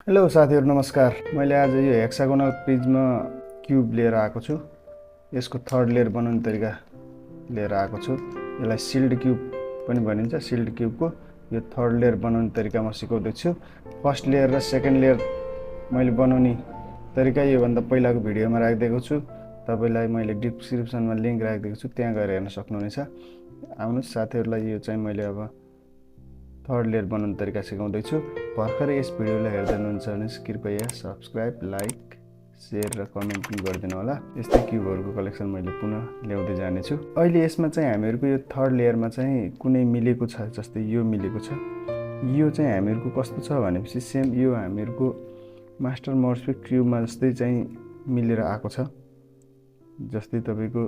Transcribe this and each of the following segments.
Hello साथीहरु नमस्कार। मैले आज यो हेक्सागोनल प्रिज्म क्यूब लिएर आएको छु। यसको थर्ड लेयर बनाउने तरिका लिएर आएको छु। यसलाई सिल्ड क्यूब पनि भनिन्छ। सिल्ड क्यूबको यो थर्ड लेयर बनाउने तरिका म सिकाउँदै छु। फर्स्ट लेयर र सेकेन्ड लेयर मैले बनाउने तरिका यो भन्दा पहिलाको भिडियोमा राखिदिएको छु। तपाईलाई मैले डिस्क्रिप्सनमा लिंक राखिदिएको छु, त्यहाँ गएर हेर्न सक्नुहुनेछ। आउनुस् साथीहरुलाई यो चाहिँ मैले अब थर्ड लेयर बनाउने तरिका सिकाउँदै छु। भर्खरै यस भिडियोलाई हेर्दै हुनुहुन्छ भने कृपया सब्स्क्राइब, लाइक, शेयर र कमेन्ट पनि गरिदिनु होला। यस्तै क्यूबहरुको कलेक्सन मैले पुनः ल्याउँदै जाने छु। अहिले यसमा चाहिँ हामीहरुको यो थर्ड लेयरमा चाहिँ कुनै मिलेको छ, जस्तै यो मिलेको छ। यो चाहिँ हामीहरुको कस्तो छ भनेपछि सेम यो हामीहरुको मास्टर मोर्सको क्यूबमा जस्तै चाहिँ मिलेर आएको छ। जस्तै तपाईको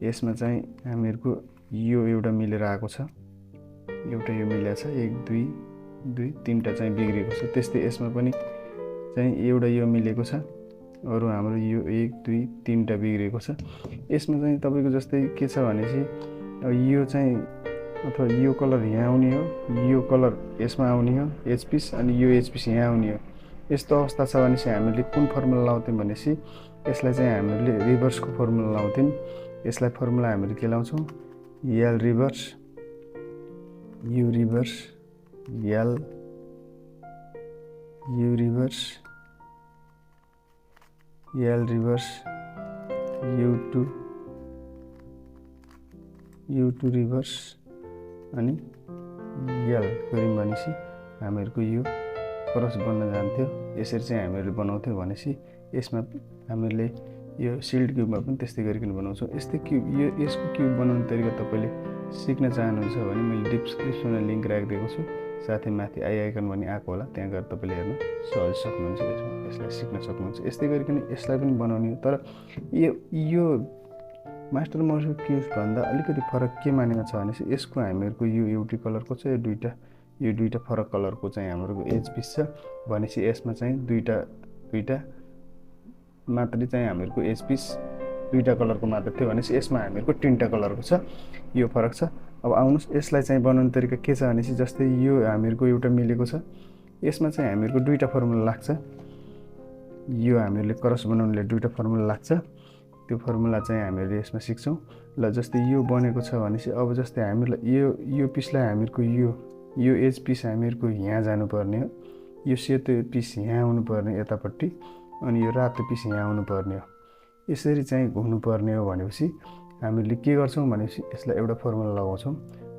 यसमा चाहिँ हामीहरुको यो एउटा मिलेर आएको छ, एउटा यो मिलेको छ, 1 2 2 3टा चाहिँ बिग्रेको छ। त्यस्तै यसमा पनि चाहिँ एउटा यो मिलेको छ, अरु हाम्रो यो 1 2 3टा बिग्रेको छ। यसमा चाहिँ तपाईको जस्तै के छ भनेपछि यो चाहिँ अथवा यो कलर यहाँ आउने हो, यो कलर यसमा आउने हो, एच पिस, अनि यो एच पिस यहाँ आउने हो। यस्तो अवस्था छ भनेपछि हामीले कुन फर्मुला लाउँथ्यौं भनेपछि यसलाई चाहिँ हामीले रिभर्सको फर्मुला लाउँथ्यौं। यसलाई फर्मुला हामीले के लाउँछौं? L reverse, U reverse, L, U reverse, L reverse, U2 reverse अनि एल गऱ्यौं भनेपछि हामीहरुको यो क्रस बन्न जान्थ्यो। यसरी चाहिँ हामीहरुले बनाउँथ्यौं भनेपछि यसमा हामीले यो सिल्ड क्यूबमा पनि त्यस्तै गरिकन बनाउँछौं। यस्तै क्यूब यसको क्यूब बनाउने तरिका तपाईले सिक्न चाहनुहुन्छ भने मैले डिस्क्रिप्सनमा लिंक राखिदिएको छु। साथै माथि आई आइकन पनि आएको होला, त्यहाँ गएर तपाईले हेर्न सहज सक्नुहुन्छ। यसलाई सिक्न सक्नुहुन्छ। यस्तै गरिकन यसलाई पनि बनाउने हो। तर यो मास्टर मोर्सको क्यूब भन्दा अलिकति फरक के मानेको छ भने यसको हामीहरुको यो एउटै कलरको छ, यो दुईटा फरक कलरको चाहिँ हाम्रो एज पिस छ भनेपछि यसमा चाहिँ दुईटा मात्रै चाहिँ हामीहरुको एज पिस दुईटा कलरको मात्र थियो भनेपछि यसमा हामीहरुको तीनटा कलरको छ। यो फरक छ। अब आउनुस् यसलाई चाहिँ बनाउने तरिका के छ भनेपछि जस्तै यो हामीहरुको एउटा मिलेको छ, यसमा चाहिँ हामीहरुको दुईटा फर्मुला लाग्छ। यो हामीहरुले क्रस बनाउनले दुईटा फर्मुला लाग्छ। त्यो फर्मुला चाहिँ हामीहरुले यसमा सिक्छौं। ल जस्तै यो बनेको छ भनेपछि अब जस्तै हामीहरुलाई यो पिसलाई हामीहरुको यो एज पिस हामीहरुको यहाँ जानु पर्ने हो, यो सेतो पिस यहाँ आउनु पर्ने यतापट्टि, अनि यो रातो पिस यहाँ आउनु पर्ने हो। यसरी चाहिँ घुम्नु पर्ने हो भनेपछि हामीले के गर्छौं भनेपछि यसलाई एउटा फर्मुला लगाउँछौं।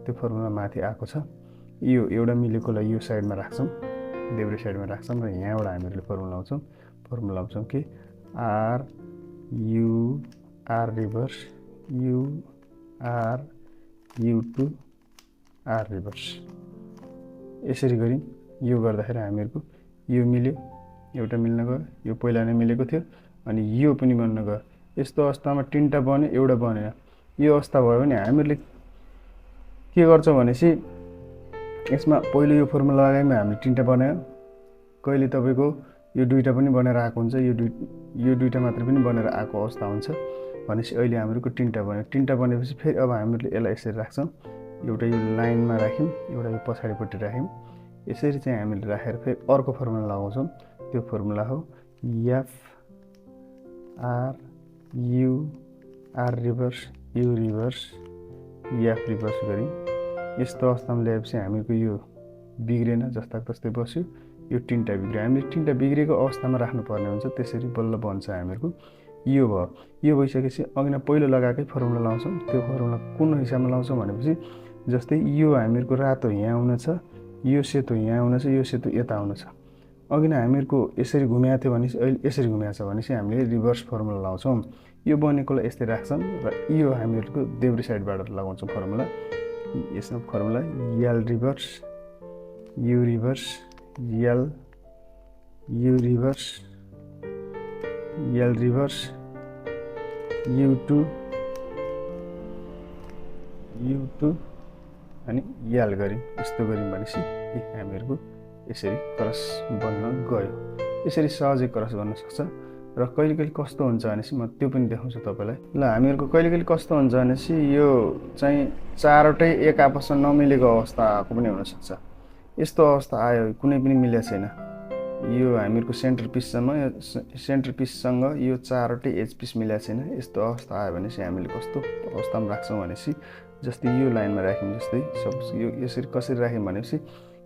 त्यो फर्मुला माथि आएको छ। यो एउटा मिलेकोलाई यो साइडमा राख्छौं, देब्रे साइडमा राख्छौं र यहाँबाट हामीले फर्मुला लाउँछौं के R U R reverse, U R U2 R reverse. यसरी गरिन्। यो गर्दाखेरि हामीहरुको यो मिल्यो, एउटा मिल्न गयो, यो पहिला नै मिलेको थियो, अनि यो पनि बन्न गयो। यस्तो अवस्थामा तीनटा बन्यो, एउटा बनेन। यो अवस्था भयो भने हामीहरुले के गर्छौं भनेपछि यसमा पहिलो यो फर्मुला लगाएमा हामीले तीनटा बनायो। कहिले तपाईको यो दुईटा पनि बनेर आएको हुन्छ, यो दुईटा मात्र पनि बनेर आएको अवस्था हुन्छ भनेपछि अहिले हामीहरुको तीनटा बन्यो। तीनटा बनेपछि फेरि अब हामीहरुले यसलाई यसरी राख्छौं। एउटा यो लाइनमा राख्यौं, एउटा यो पछाडीपट्टि राख्यौं। यसरी चाहिँ हामीले राखेर फेरि अर्को फर्मुला लगाउँछौं। त्यो फर्मुला हो F R U R reverse, U reverse, F reverse गरिन्। यस्तो अवस्थामा ल्याएपछि हामीको यो बिग्रेन, जस्ताको तस्तै बस्यो। यो तीनटा बिग्रियो। हामीले तीनटा बिग्रेको अवस्थामा राख्नु पर्ने हुन्छ, त्यसरी बल्ल बन्छ हामीहरुको। यो भयो। यो भइसकेपछि अघि नै पहिलो लगाएकै फर्मुला लाउँछौं। त्यो फर्मुला कुन हिसाबमा लाउँछौं भनेपछि जस्तै यो हामीहरुको रातो यहाँ आउन छ, यो सेतो यहाँ आउन छ, यो सेतो यता आउन छ। अघि नै हामीहरुको यसरी घुमेको थियो भनेपछि अहिले यसरी घुमेको छ भनेपछि हामीले रिभर्स फर्मुला लाउँछौं। यो बनेकोलाई यस्तै राख्छौं र यो हामीहरुको देब्रे साइडबाट लगाउँछौं फर्मुला। यसमा formula L reverse, U reverse, L, U reverse, L reverse, U2 अनि एल गरिन्। यस्तो गरिन् भनेपछि हामीहरुको यसरी क्रस बन्न गयो। यसरी सहजै क्रस बन्न सक्छ। र कहिले कस्तो हुन्छ भनेपछि म त्यो पनि देखाउँछु तपाईलाई। ल हामीहरुको कहिले कस्तो हुन्छ भनेपछि यो चाहिँ चारवटै एक आपसमा नमिलेको अवस्था आएको पनि हुन सक्छ। यस्तो अवस्था आयो कुनै पनि मिलेको छैन, यो हामीहरूको सेन्टर पिससँग यो 4वटै एज पिस मिलाएको छैन। यस्तो अवस्था आयो भने चाहिँ हामीले कस्तो अवस्थामा राख्छौँ भनेपछि जस्तै यो लाइनमा राख्यौँ, जस्तै सपोज यो यसरी कसरी राख्यौँ भनेपछि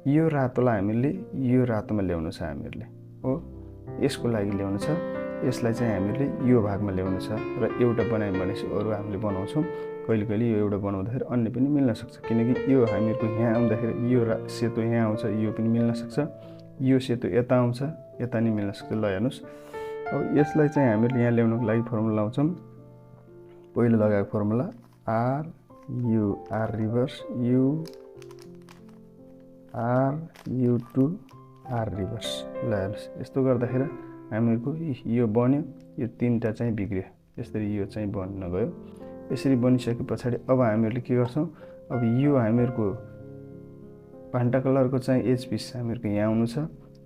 यो रातोलाई हामीले यो रातोमा ल्याउनु छ हामीहरूले हो, यसको लागि ल्याउनु छ, यसलाई चाहिँ हामीले यो भागमा ल्याउनु छ र एउटा बनायौँ भनेपछि अरू हामीले बनाउँछौँ। कहिले कहिले यो एउटा बनाउँदाखेरि अन्य पनि मिल्न सक्छ, किनकि यो हामीहरूको यहाँ आउँदाखेरि यो सेतो यहाँ आउँछ, यो पनि मिल्न सक्छ, यो सेतो यता आउँछ, यता नि मिल्न सक्छ। ल हेर्नुहोस्, अब यसलाई चाहिँ हामीले यहाँ ल्याउनुको लागि फर्मुला लाउँछौँ। पहिलो लगाएको formula R U R reverse U R U two R reverse. ल हेर्नुहोस्, यस्तो गर्दाखेरि हामीहरूको यो बन्यो, यो 3टा चाहिँ बिग्रियो, यसरी यो चाहिँ बन्न गयो। यसरी बनिसके पछाडि अब हामीहरूले के गर्छौँ, अब यो हामीहरूको भान्टा कलरको चाहिँ एज पिस हामीहरूको यहाँ आउनु छ,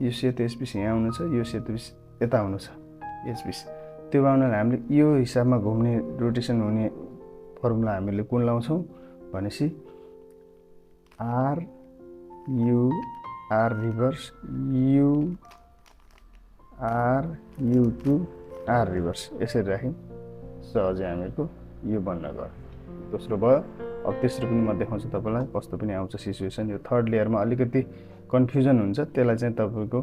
यो सेतो एज पिस यहाँ आउनु छ, यो सेतो पिस यता आउनु छ एज पिस। त्यो आउनाले हामीले यो हिसाबमा घुम्ने रोटेसन हुने फर्मुला हामीले कुन लाउँछौँ भनेपछि R U R reverse U R U two R reverse यसरी राख्यौँ, सहजै हामीहरूको यो बन्न गयो। दोस्रो भयो। अब तेस्रो पनि म देखाउँछु तपाईँलाई कस्तो पनि आउँछ सिचुएसन। यो थर्ड लेयरमा अलिकति कन्फ्युजन हुन्छ, त्यसलाई चाहिँ तपाईँको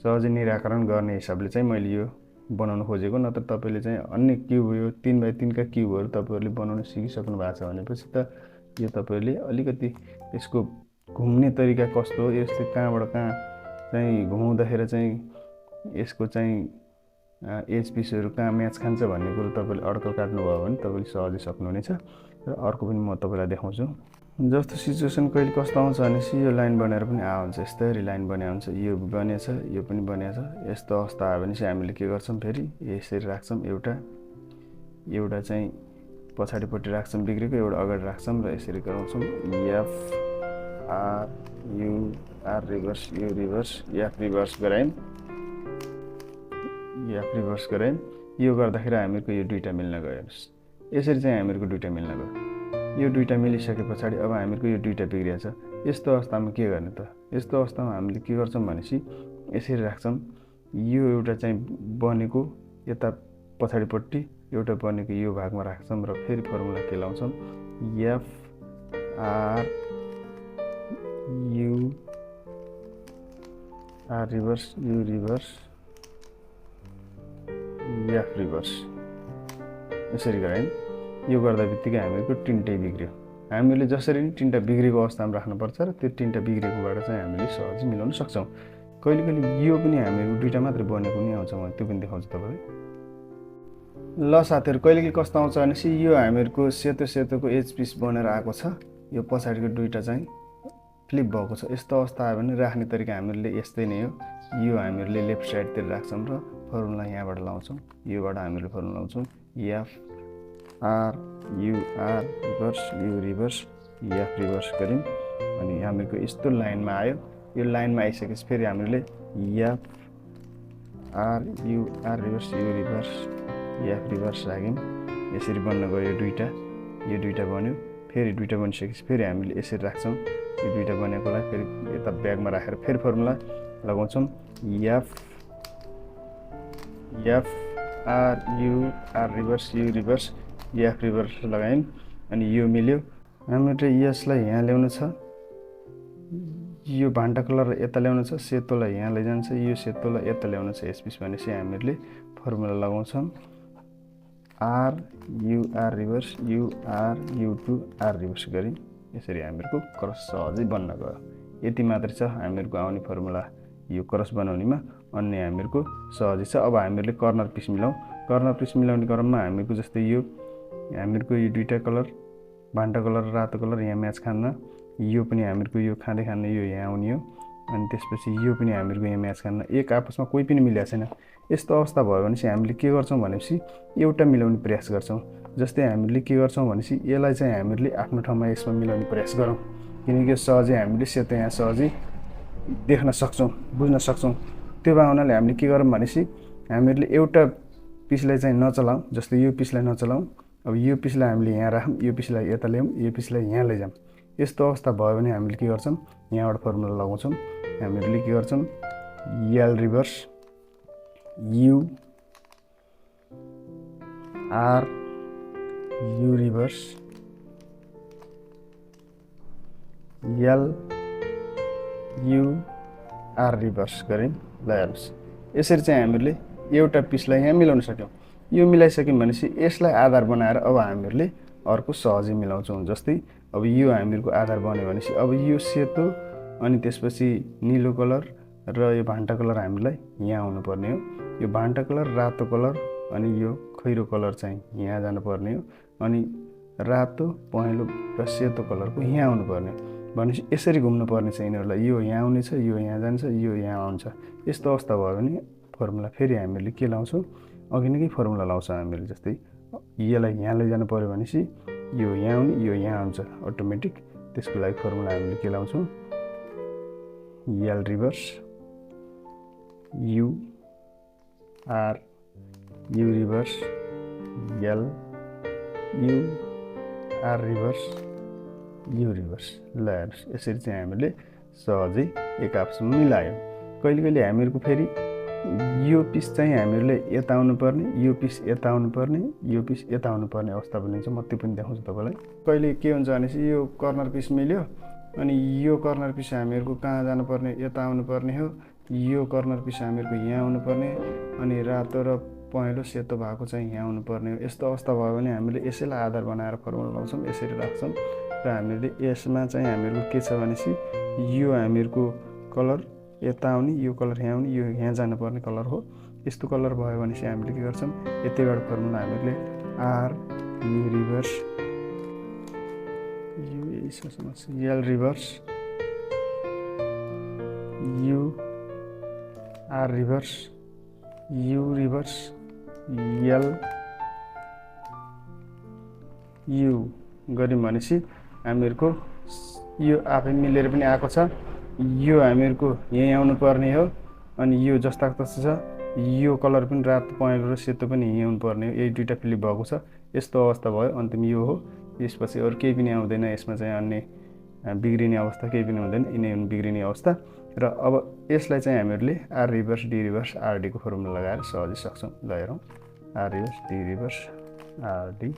सहजै निराकरण गर्ने हिसाबले चाहिँ मैले यो बनाउन खोजेको। नत्र तपाईँले चाहिँ अन्य क्युब, यो 3x3 का क्युबहरू तपाईँहरूले बनाउन सिकिसक्नु भएको छ भनेपछि त यो तपाईँहरूले अलिकति यसको घुम्ने तरिका कस्तो हो, यसले कहाँबाट कहाँ चाहिँ घुमाउँदाखेरि चाहिँ यसको चाहिँ एज पिसहरू कहाँ म्याच खान्छ भन्ने कुरो तपाईँले अड्कल काट्नुभयो भने तपाईँले सहजै सक्नुहुनेछ। र अर्को पनि म तपाईँलाई देखाउँछु। जस्तो सिचुएसन कहिले कस्तो आउँछ भनेपछि यो लाइन बनेर पनि आउँछ, यस्तरी लाइन बने हुन्छ, यो बनेछ, यो पनि बनेछ। यस्तो अवस्था आयो भने चाहिँ हामीले के गर्छौँ, फेरि यसरी राख्छौँ, एउटा चाहिँ पछाडिपट्टि राख्छौँ बिग्रेको, एउटा अगाडि राख्छौँ र यसरी गराउँछौँ। F R U R reverse U reverse F reverse गरायौँ, एफ रिभर्स गरायौँ। यो गर्दाखेरि हामीहरूको यो दुईवटा मिल्न गयो। यसरी चाहिँ हामीहरूको दुईवटा मिल्न गयो। यो दुईवटा मिलिसके पछाडि अब हामीहरूको यो दुईवटा बिग्रिया छ। यस्तो अवस्थामा के गर्ने त? यस्तो अवस्थामा हामीले के गर्छौँ भनेपछि यसरी राख्छौँ, यो एउटा चाहिँ बनेको यता पछाडिपट्टि, एउटा बनेको यो भागमा राख्छौँ र फेरि फर्मुला के लाउँछौँ, F R U R reverse U reverse F reverse यसरी गरायौँ। यो गर्दा बित्तिकै हामीहरूको तिनटै बिग्रियो। हामीले जसरी नि तिनवटा बिग्रेको अवस्थामा राख्नुपर्छ र त्यो तिनवटा बिग्रेकोबाट चाहिँ हामीले सहजै मिलाउन सक्छौँ। कहिले कहिले यो पनि हामीहरूको दुईवटा मात्रै बनेको नि आउँछ, म त्यो पनि देखाउँछु तपाईँलाई। ल साथीहरू, कहिले कहिले कस्तो आउँछ भनेपछि यो हामीहरूको सेतोको एज पिस बनेर आएको छ, यो पछाडिको दुईवटा चाहिँ फ्लिप भएको छ। यस्तो अवस्था आयो भने राख्ने तरिका हामीहरूले यस्तै नै हो। यो हामीहरूले लेफ्ट साइडतिर राख्छौँ र फर्मुला यहाँबाट लाउँछौँ, योबाट हामीले फर्मुला लाउँछौँ F R U R reverse U reverse F reverse गऱ्यौँ। अनि हामीहरूको यस्तो लाइनमा आयो। यो लाइनमा आइसकेपछि फेरि हामीले F R U R reverse U reverse F reverse राख्यौँ। यसरी बन्न गयो यो दुईवटा बन्यो। फेरि दुईवटा बनिसकेपछि फेरि हामीले यसरी राख्छौँ। यो दुईवटा बनेकोलाई फेरि यता ब्यागमा राखेर फेरि फर्मुला लगाउँछौँ F R U R reverse U reverse F reverse लगायौँ। अनि यो मिल्यो। हामीले यसलाई यहाँ ल्याउनु छ, यो भान्टा कलर यता ल्याउनु छ, सेतोलाई यहाँ लैजान्छ, यो सेतोलाई यता ल्याउनु छ एसपिस भनेपछि हामीले फर्मुला लगाउँछौँ R U R reverse U R U two R reverse गऱ्यौँ। यसरी हामीहरूको क्रस सहजै बन्न गयो। यति मात्रै छ हामीहरूको आउने फर्मुला यो क्रस बनाउनेमा, अन्य हामीहरूको सहजै छ। अब हामीहरूले कर्नर पिस मिलाउँ। कर्नर पिस मिलाउने क्रममा हामीहरूको जस्तै यो हामीहरूको यो दुईवटा कलर भान्टा कलर र रातो कलर यहाँ म्याच खान्न, यो पनि हामीहरूको यो खाँदै खान्न यो यहाँ आउने हो। अनि त्यसपछि यो पनि हामीहरूको यहाँ म्याच खान्न, एक आपसमा कोही पनि मिलेको छैन। यस्तो अवस्था भयो भने चाहिँ हामीले के गर्छौँ भनेपछि एउटा मिलाउने प्रयास गर्छौँ। जस्तै हामीले के गर्छौँ भनेपछि यसलाई चाहिँ हामीले आफ्नो ठाउँमा यसमा मिलाउने प्रयास गरौँ, किनकि यो सहजै हामीले सेतो यहाँ सहजै देख्न सक्छौँ, बुझ्न सक्छौँ। त्यो भावनाले हामीले के गरौँ भनेपछि हामीहरूले एउटा पिसलाई चाहिँ नचलाउँ, जस्तै यो पिसलाई नचलाउँ। अब यो पिसलाई हामीले यहाँ राखौँ, यो पिसलाई यता ल्याउँ, यो पिसलाई यहाँ लैजाउँ। यस्तो अवस्था भयो भने हामीले के गर्छौँ, यहाँबाट फर्मुला लगाउँछौँ। हामीहरूले के गर्छौँ L reverse, U, R, U reverse, L, U, R reverse गऱ्यौँ। ल हेर्नुहोस्, यसरी चाहिँ हामीले एउटा पिसलाई यहाँ मिलाउन सक्यौँ। यो मिलाइसक्यौँ भनेपछि यसलाई आधार बनाएर अब हामीहरूले अर्को सहजै मिलाउँछौँ। जस्तै अब यो हामीहरूको आधार बन्यो भनेपछि अब यो सेतो अनि त्यसपछि निलो कलर र यो भान्टा कलर हामीलाई यहाँ आउनुपर्ने हो। यो भान्टा कलर, रातो कलर अनि यो खैरो कलर चाहिँ यहाँ जानुपर्ने हो। अनि रातो, पहेँलो र सेतो कलरको यहाँ आउनुपर्ने हो। भनेपछि यसरी घुम्नु पर्ने छ यिनीहरूलाई। यो यहाँ आउनेछ, यो यहाँ जान्छ, यो यहाँ आउँछ। यस्तो अवस्था भयो भने फर्मुला फेरि हामीले के लाउँछौँ, अघि नै फर्मुला लाउँछौँ हामीले। जस्तै यसलाई यहाँ लैजानु पर्यो भनेपछि यो यहाँ आउने, यो यहाँ आउँछ अटोमेटिक। त्यसको लागि फर्मुला हामीले के लाउँछौँ, L reverse, U, R, U reverse, L, U, R reverse, U reverse. ल हेर्नुहोस्, यसरी चाहिँ हामीले सहजै एक आपसमा मिलायौँ। कहिले कहिले हामीहरूको फेरि यो पिस चाहिँ हामीहरूले यता आउनुपर्ने, यो पिस यता आउनुपर्ने, यो पिस यता आउनुपर्ने अवस्था पनि हुन्छ। म त्यो पनि देखाउँछु तपाईँलाई। कहिले के हुन्छ भनेपछि यो कर्नर पिस मिल्यो अनि यो कर्नर पिस हामीहरूको कहाँ जानुपर्ने, यता आउनुपर्ने हो। यो कर्नर पिस हामीहरूको यहाँ आउनुपर्ने अनि रातो र पहेँलो सेतो भएको चाहिँ यहाँ आउनुपर्ने हो। यस्तो अवस्था भयो भने हामीले यसैलाई आधार बनाएर फर्मुला लाउँछौँ, यसरी राख्छौँ। र हामीले यसमा चाहिँ हामीहरूको के छ भनेपछि यो हामीहरूको कलर यता आउने, यो कलर यहाँ आउने, यो यहाँ जानुपर्ने कलर हो। यस्तो कलर भयो भनेपछि हामीले के गर्छौँ, यतिबाट फर्मुला हामीले R, U reverse, L reverse, U, R reverse, U reverse, L, U गऱ्यौँ भनेपछि हामीहरूको यो आफै मिलेर पनि आएको छ। यो हामीहरूको यहीँ आउनुपर्ने हो अनि यो जस्ताको तस्तो छ। यो कलर पनि रातो, पहेँलो र सेतो पनि यहीँ आउनुपर्ने हो। यही दुईवटा फ्लिप भएको छ। यस्तो अवस्था भयो। अन्तिम यो हो। यसपछि अरू केही पनि आउँदैन। यसमा चाहिँ अन्य बिग्रिने अवस्था केही पनि हुँदैन। यिनै हुन् बिग्रिने अवस्था। र अब यसलाई चाहिँ हामीहरूले आर रिभर्स, डी रिभर्स, आरडीको फर्मुला लगाएर सहजै सक्छौँ। ल हेरौँ, R reverse, D reverse, RD,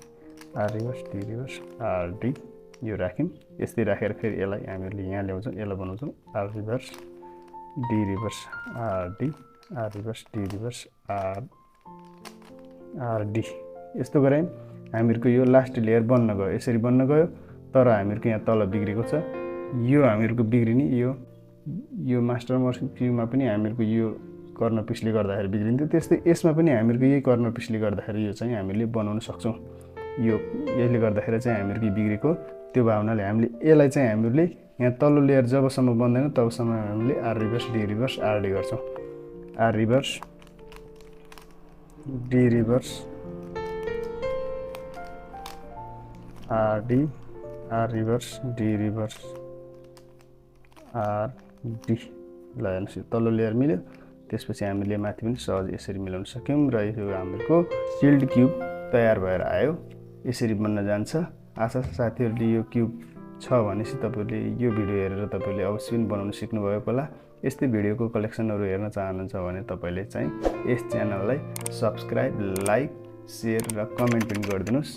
R reverse, D reverse, RD. यो राख्यौँ। यस्तै राखेर फेरि यसलाई हामीहरूले यहाँ ल्याउँछौँ, यसलाई बनाउँछौँ R reverse, D reverse, RD, R reverse, D reverse, RD. यस्तो गऱ्यौँ। हामीहरूको यो लास्ट लेयर बन्न गयो। यसरी बन्न गयो। तर हामीहरूको यहाँ तल बिग्रेको छ। यो हामीहरूको बिग्रिने, यो मास्टर क्युमा पनि हामीहरूको यो कर्नर पिसले गर्दाखेरि बिग्रिन्थ्यो। त्यस्तै यसमा पनि हामीहरूको यही कर्नर पिसले गर्दाखेरि यो चाहिँ हामीले बनाउन सक्छौँ। यसले गर्दाखेरि चाहिँ हामीहरूको बिग्रेको त्यो भावनाले हामीले यसलाई चाहिँ हामीले यहाँ तल्लो लेयर जबसम्म बन्दैन तबसम्म हामीले R reverse, D reverse, RD गर्छौँ। R reverse, D reverse, RD, R reverse, D reverse, RD. ल हेर्नुहोस्, तल्लो लेयर मिल्यो। त्यसपछि हामीले माथि पनि सहज यसरी मिलाउन सक्यौँ र यो हाम्रो सिल्ड क्युब तयार भएर आयो। यसरी बन्न जान्छ। आशा छ साथीहरूले यो क्युब छ भनेपछि तपाईँले यो भिडियो हेरेर तपाईँले अवश्य पनि बनाउन सिक्नुभएको होला। यस्तै भिडियोको कलेक्सनहरू हेर्न चाहनुहुन्छ भने तपाईँले चाहिँ यस च्यानललाई सब्सक्राइब, लाइक, सेयर र कमेन्ट पनि गरिदिनुहोस्।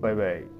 By by.